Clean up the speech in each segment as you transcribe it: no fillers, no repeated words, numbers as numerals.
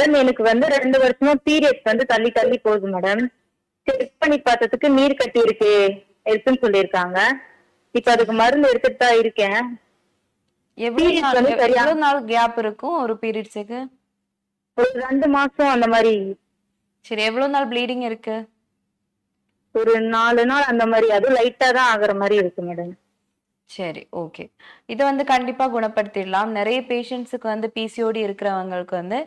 Madam எனக்கு வந்து 2 வருஷமா பீரியட்ஸ் வந்து தள்ளி தள்ளி போகுது மேடம். செக் பண்ணி பார்த்ததுக்கு நீர் கட்டி இருக்குன்னு சொல்லியிருக்காங்க. இப்ப அதுக்கு மருந்து எடுத்துட்டு தான் இருக்கேன். பீரியட்ஸ் வந்து சரியா எவ்வளவு நாள் கேப் இருக்கும் ஒரு பீரியட்ஸுக்கு? ஒரு 2 மாசம் அந்த மாரி. சரி, எவ்வளவு நாள் ப்ளீடிங் இருக்கு? ஒரு 4 நாள் அந்த மாரி. அதுவும் லைட்டா தான் ஆகுற மாரி இருக்கு மேடம். சரி, ஓகே. இத வந்து கண்டிப்பா குணப்படுத்திடலாம். நெறைய பேஷண்ட்ஸுக்கு வந்து பிசிஓடி இருக்கிறவங்களுக்கு வந்து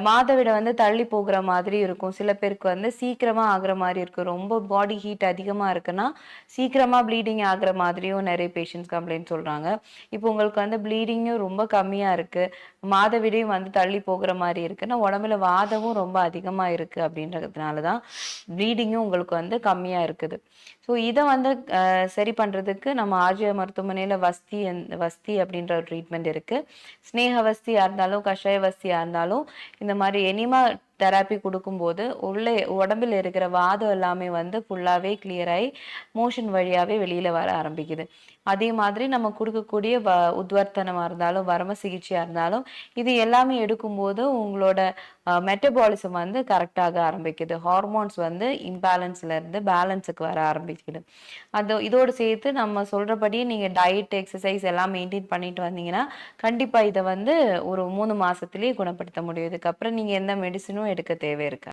மாதவிடாய் வந்து தள்ளி போகுற மாதிரி இருக்கும். சில பேருக்கு வந்து சீக்கிரமா ஆகுற மாரி இருக்கும். ரொம்ப பாடி ஹீட் அதிகமா இருக்குன்னா, சீக்கிரமா ப்ளீடிங் ஆகுற மாதிரியும் நெறைய பேஷண்ட்ஸ் கம்ப்ளைண்ட் சொல்றாங்க. இப்போ உங்களுக்கு வந்து ப்ளீடிங்கும் ரொம்ப கம்மியா இருக்கு. மாதவிடாயும் வந்து தள்ளி போகுற மாரி இருக்குன்னா, உடம்புல வாதமும் ரொம்ப அதிகமா இருக்கு அப்படின்றதுனால தான் ப்ளீடிங்கும் உங்களுக்கு வந்து கம்மியா இருக்குது. ஸோ இத வந்து சரி பண்றதுக்கு நம்ம ஆர்ஜிஆர் மருத்துவமனையில வஸ்தி அப்படின்ற ஒரு ட்ரீட்மெண்ட் இருக்கு. ஸ்நேகவஸ்தியா இருந்தாலும், கஷாயவஸ்தியா இருந்தாலும் இந்த மாரி எனிமா தெரப்பி குடுக்கும்போது, உள்ளே உடம்பில இருக்கிற வாதம் எல்லாமே வந்து ஃபுல்லாவே கிளியர் ஆயி, மோஷன் வழியாவே வெளியில வர ஆரம்பிக்குது. அதே மாதிரி நம்ம குடுக்கக்கூடிய உத்வர்த்தனமா இருந்தாலும், வர்ம சிகிச்சையா இருந்தாலும், இது எல்லாமே எடுக்கும்போது உங்களோட மெட்டபாலிசம் வந்து கரெக்டாக ஆரம்பிக்குது. ஹார்மோன்ஸ் வந்து இம்பேலன்ஸ்ல இருந்து பேலன்ஸுக்கு வர ஆரம்பிக்குது. இதோடு சேர்த்து நம்ம சொல்றபடி நீங்க டயட், எக்சர்சைஸ் எல்லாம் மெயின்டெயின் பண்ணிட்டு வந்தீங்கன்னா, கண்டிப்பா இத வந்து ஒரு 3 மாசத்திலேயே குணப்படுத்த முடியும். இதுக்கப்புறம் நீங்க எந்த மெடிசினும் எடுக்க தேவை இருக்காது.